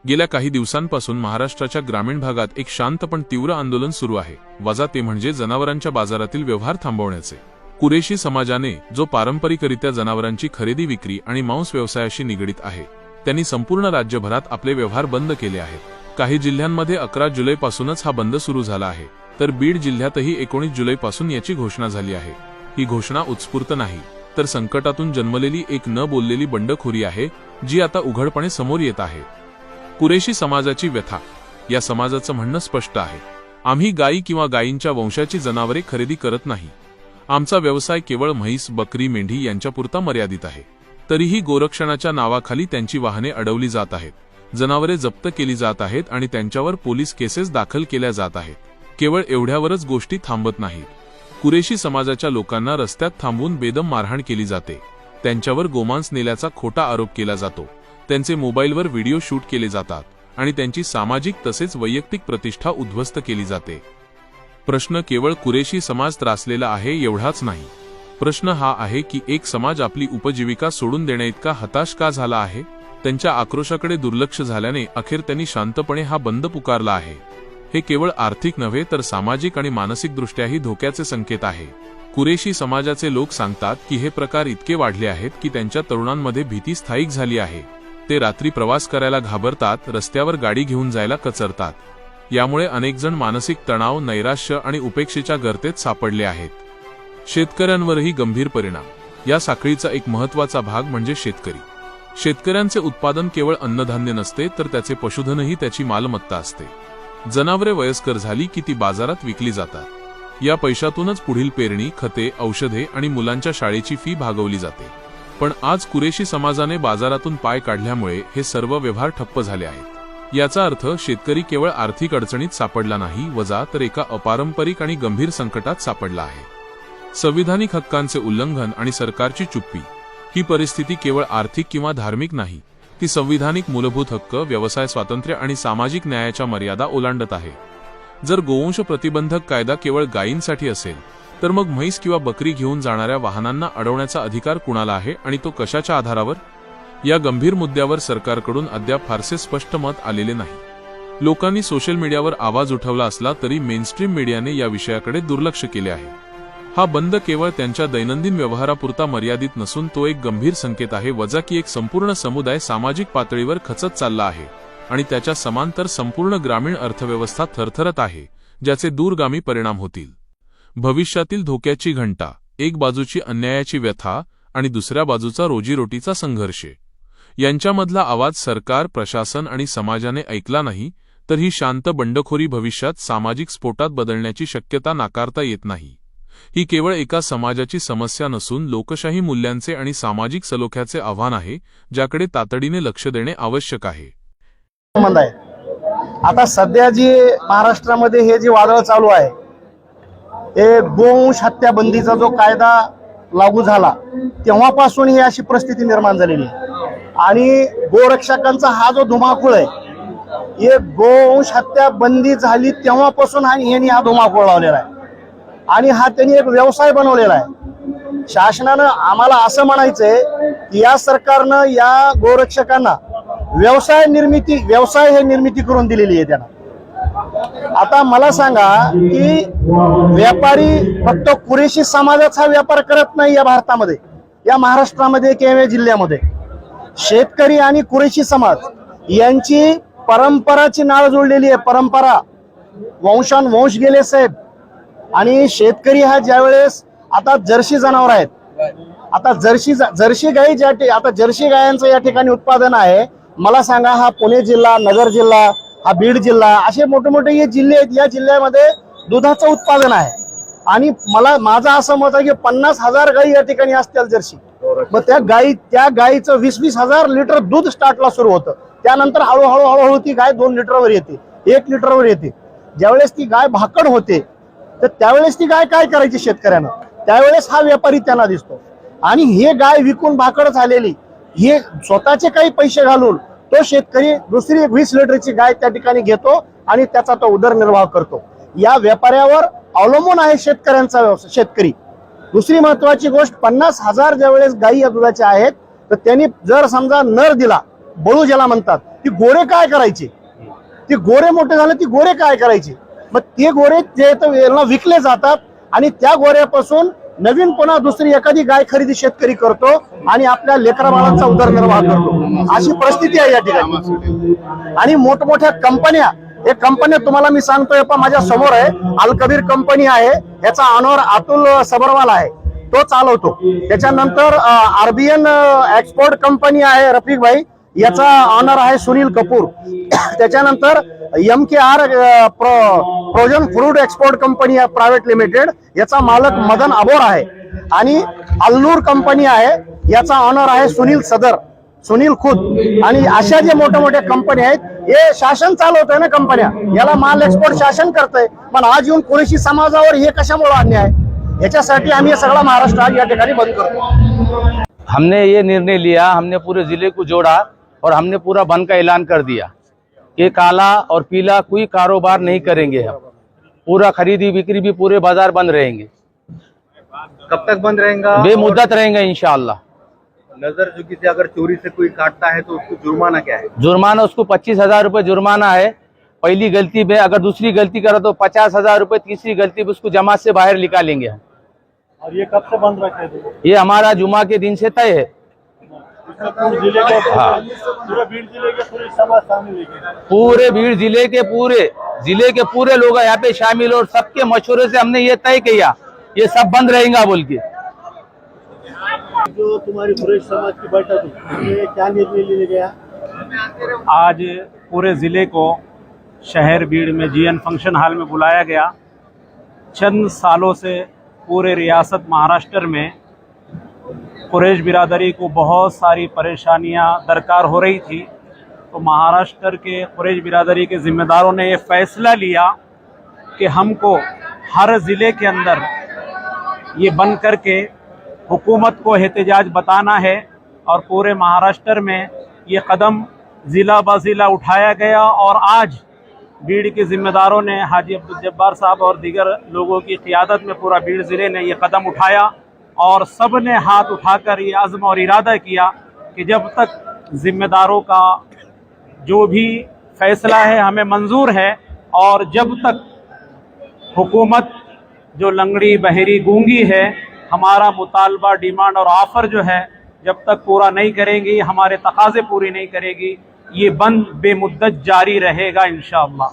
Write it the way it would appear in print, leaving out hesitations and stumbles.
गेल्या काही दिवसांपासून महाराष्ट्राच्या ग्रामीण भागात एक शांत पण तीव्र आंदोलन सुरू आहे, वजा ते म्हणजे जनावरांच्या बाजारातील व्यवहार थांबवण्याचे। कुरेशी समाजाने, जो पारंपरिकरित्या जनावरांची खरेदी विक्री आणि मांस व्यवसायाशी निगडित आहे, त्यांनी संपूर्ण राज्यभरात आपले व्यवहार बंद केले आहेत। काही जिल्ह्यांमध्ये 11 जुलैपासूनच हा बंद सुरू झाला आहे, तर बीड जिल्ह्यातही 19 जुलैपासून याची घोषणा झाली आहे। ही घोषणा उत्स्फूर्त नाही, तर संकटातून जन्मलेली एक न बोललेली बंडखोरी आहे, जी आता उघडपणे समोर येत आहे। कुरेशी समाजाची व्यथा। या समाजाचं म्हणणं स्पष्ट आहे, आम्ही गायी किंवा गायींच्या वंशाची जनावरे खरेदी करत नाही। आमचा व्यवसाय केवळ म्हैस, बकरी, मेंढी यांच्यापुरता मर्यादित आहे। तरीही गोरक्षणाच्या नावाखाली त्यांची वाहने अडवली जात आहेत, जनावरे जप्त केली जात आहेत आणि त्यांच्यावर पोलीस केसेस दाखल केल्या जात आहेत। केवळ एवढ्यावरच गोष्टी थांबत नाहीत। कुरेशी समाजाच्या लोकांना रस्त्यात थांबवून बेदम मारहाण केली जाते, त्यांच्यावर गोमांस नेल्याचा खोटा आरोप केला जातो, त्यांचे मोबाईलवर व्हिडिओ शूट केले जातात आणि त्यांची सामाजिक तसेच वैयक्तिक प्रतिष्ठा उद्ध्वस्त केली जाते। प्रश्न केवळ कुरेशी समाज त्रासलेला आहे एवढाच नाही, प्रश्न हा आहे की एक समाज आपली उपजीविका सोडून देण्याइतका हताश का झाला आहे। त्यांच्या आक्रोशाकडे दुर्लक्ष झाल्याने अखेर त्यांनी शांतपणे हा बंद पुकारला आहे। हे केवळ आर्थिक नव्हे तर सामाजिक आणि मानसिकदृष्ट्याही धोक्याचे संकेत आहे। कुरेशी समाजाचे लोक सांगतात की हे प्रकार इतके वाढले आहेत की त्यांच्या तरुणांमध्ये भीती स्थायिक झाली आहे। ते रात्री प्रवास करायला घाबरतात, रस्त्यावर गाडी घेऊन जायला कचरतात। यामुळे अनेक जण मानसिक तणाव, नैराश्य आणि उपेक्षेच्या गर्तेत सापडले आहेत। शेतकऱ्यांवरही गंभीर परिणाम। या साखळीचा एक महत्त्वाचा भाग म्हणजे शेतकरी। शेतकऱ्यांचे उत्पादन केवळ अन्नधान्य नसते, तर त्याचे पशुधनही त्याची मालमत्ता असते। जनावरे वयस्कर झाली की ती बाजारात विकली जातात। या पैशातूनच पुढील पेरणी, खते, औषधे आणि मुलांच्या शाळेची फी भागवली जाते। पण आज कुरेशी समाजाने बाजारातून पाय काढल्यामुळे हे सर्व व्यवहार ठप्प झाले आहेत। याचा अर्थ शेतकरी केवळ आर्थिक अडचणीत सापडला नाही, वजा तर एका अपारंपरिक आणि गंभीर संकटात सापडला आहे। संविधानिक हक्कांचे उल्लंघन आणि सरकारची चुप्पी। ही परिस्थिती केवळ आर्थिक किंवा धार्मिक नाही, ती संविधानिक मूलभूत हक्क, व्यवसाय स्वातंत्र्य आणि सामाजिक न्यायाच्या मर्यादा ओलांडत आहे। जर गोवंश प्रतिबंधक कायदा केवळ गायींसाठी असेल, तर मग म्हैस किंवा बकरी घेऊन जाणाऱ्या वाहनांना अडवण्याचा अधिकार कुणाला आहे आणि तो कशाच्या आधारावर? या गंभीर मुद्द्यावर सरकारकडून अद्याप फारसे स्पष्ट मत आलेले नाही। लोकांनी सोशल मीडियावर आवाज उठवला असला तरी मेनस्ट्रीम मीडियाने या विषयाकडे दुर्लक्ष केले आहे। हा बंद केवळ त्यांच्या दैनंदिन व्यवहारापुरता मर्यादित नसून तो एक गंभीर संकेत आहे, वजा की एक संपूर्ण समुदाय सामाजिक पातळीवर खचत चालला आहे आणि त्याच्या समांतर संपूर्ण ग्रामीण अर्थव्यवस्था थरथरत आहे, ज्याचे दूरगामी परिणाम होतील। भविष्यातील धोक्याची घंटा। एक बाजूची अन्यायाची व्यथा आणि दुसऱ्या बाजूचा रोजीरोटीचा संघर्ष। यांच्यामधला आवाज सरकार, प्रशासन आणि समाजाने ऐकला नाही तर ही शांत बंडखोरी भविष्यात सामाजिक स्फोटात बदलण्याची शक्यता नाकारता येत नाही। ही केवळ एका समाजाची समस्या नसून लोकशाही मूल्यांचे आणि सामाजिक सलोख्याचे आव्हान आहे, ज्याकडे तातडीने लक्ष देणे आवश्यक आहे। आता सध्या जी महाराष्ट्रामध्ये हे जे वादळ चालू आहे, हे गोवंश हत्या बंदीचा जो कायदा लागू झाला तेव्हापासून ही अशी परिस्थिती निर्माण झालेली आहे। आणि गोरक्षकांचा हा जो धुमाकूळ आहे, हे गोवंश हत्या बंदी झाली तेव्हापासून यांनी हा धुमाकूळ लावलेला आहे आणि हा त्यांनी एक व्यवसाय बनवलेला आहे। शासनानं आम्हाला असं म्हणायचंय की या सरकारनं या गोरक्षकांना व्यवसाय हे निर्मिती करून दिलेली आहे त्यांना। आता मला सांगा की व्यापारी फक्त कुरेशी समाजाचा व्यापार करत नाही या भारतामध्ये, या महाराष्ट्रामध्ये किंवा जिल्ह्यामध्ये। शेतकरी आणि कुरेशी समाज यांची परंपराची नाळ जोडलेली आहे, परंपरा वंशानुवंश गेले साहेब। आणि शेतकरी हा ज्यावेळेस आता जर्सी जनावर आहेत, आता जर्सी गाई आता जर्सी गायांचं या ठिकाणी उत्पादन आहे। मला सांगा, हा पुणे जिल्हा, नगर जिल्हा, हा बीड जिल्हा, असे मोठे मोठे हे जिल्हे आहेत। या जिल्ह्यामध्ये दुधाचं उत्पादन आहे आणि माझं असं मत आहे की 50,000 गायी या ठिकाणी असतील जर्सी। मग त्या गायीचं 20-20 हजार लिटर दूध स्टार्टला सुरू होतं, त्यानंतर हळूहळू ती गाय 2 लिटरवर येते, 1 लिटरवर येते। ज्यावेळेस ती गाय भाकड होते तर त्यावेळेस ती गाय काय करायची शेतकऱ्यानं, त्यावेळेस हा व्यापारी त्यांना दिसतो आणि हे गाय विकून भाकड झालेली, हे स्वतःचे काही पैसे घालून तो शेतकरी दुसरी 20 लिटरची गाय त्या ठिकाणी घेतो आणि त्याचा तो उदरनिर्वाह करतो। या व्यापाऱ्यावर अवलंबून आहे शेतकऱ्यांचा व्यवसाय, शेतकरी। दुसरी महत्वाची गोष्ट, 50,000 ज्यावेळेस गायी या दुधाच्या आहेत तर त्यांनी जर समजा नर दिला, बळू ज्याला म्हणतात, ती गोरे काय करायचे, ते गोरे मोठे झाले ती गोरे काय करायचे, मग ते गोरे जे यांना विकले जातात आणि त्या गोऱ्यापासून नवीन पुन्हा दुसरी एखादी गाय खरेदी शेतकरी करतो आणि आपल्या लेकरा बाळांचा उदरनिर्वाह करतो. अशी परिस्थिती आहे या ठिकाणी. आणि मोठमोठ्या कंपन्या, हे कंपन्या तुम्हाला मी सांगतोय पण माझ्या समोर आहे, अल कबीर कंपनी आहे, याचा ऑनर अतुल सबरवाल आहे, तो चालवतो. त्याच्यानंतर आरबीएन एक्सपोर्ट कंपनी आहे रफिक भाई, याचा ऑनर आहे सुनील कपूर. त्याच्यानंतर MKR frozen fruit export company आहे प्रायव्हेट लिमिटेड, याचा मालक मदन अबोर आहे. आणि अल्लूर कंपनी आहे, याचा ऑनर आहे सुनील खुद. आणि अशा जे मोठ्या मोठ्या कंपन्या आहेत, हे शासन चालवत आहे ना कंपन्या, याला माल एक्सपोर्ट शासन करतंय. पण आज येऊन कुरेशी समाजावर हे कशामुळे अन्याय, याच्यासाठी आम्ही हे सगळा महाराष्ट्र आज या ठिकाणी बंद करतो. हमने ये निर्णय लिया, हमने पूरे जिले को जोड़ा और हमने पूरा बंद का ऐलान कर दिया कि काला और पीला कोई कारोबार नहीं करेंगे हम. पूरा खरीदी बिक्री भी पूरे बाजार बंद रहेंगे. कब तक बंद रहेगा? बेमुद्दत रहेंगे इंशाअल्लाह. नजर झुकी से अगर चोरी से कोई काटता है तो उसको जुर्माना क्या है? जुर्माना उसको 25,000 रुपये जुर्माना है पहली गलती में. अगर दूसरी गलती करो तो 50,000 रुपये, तीसरी गलती पे उसको जमात से बाहर निकालेंगे हम. और ये कब से बंद रखे थे? ये हमारा जुमा के दिन से तय है. पूरे जिले के हाँ, पूरे बीड़ जिले के पूरे समाज शामिल है. पूरे भीड़ जिले के पूरे लोग यहाँ पे शामिल और सबके मशवरे से हमने ये तय किया ये सब बंद रहेगा बोल के. जो तुम्हारी कुरैश समाज की बैठक हुई, उसमें क्या निर्णय लिया गया? आज पूरे जिले को शहर बीड़ में GN फंक्शन हॉल में बुलाया गया. चंद सालों से पूरे रियासत महाराष्ट्र में कुरैश बिरादरी को बहुत सारी परेशानियां दरकार हो रही थी. तो महाराष्ट्र के कुरैश बिरादरी के जिम्मेदारों ने ये फैसला लिया कि हमको हर ज़िले के अंदर ये बंद करके हुकूमत को एहतजाज बताना है. और पूरे महाराष्ट्र में ये कदम ज़िला ब ज़िला उठाया गया और आज बीड़ के जिम्मेदारों ने हाजी अब्दुल जब्बार साहब और दीगर लोगों की क़ियादत में पूरा बीड़ ज़िले ने ये कदम उठाया और सब ने हाथ उठाकर ये अज़्म और इरादा किया कि जब तक जिम्मेदारों का जो भी फैसला है हमें मंजूर है और जब तक हुकूमत जो लंगड़ी बहरी गूंगी है हमारा मुतालबा डिमांड और ऑफ़र जो है जब तक पूरा नहीं करेंगी, हमारे तकाज़े पूरी नहीं करेगी, ये बंद बेमुद्दत जारी रहेगा इंशाअल्लाह.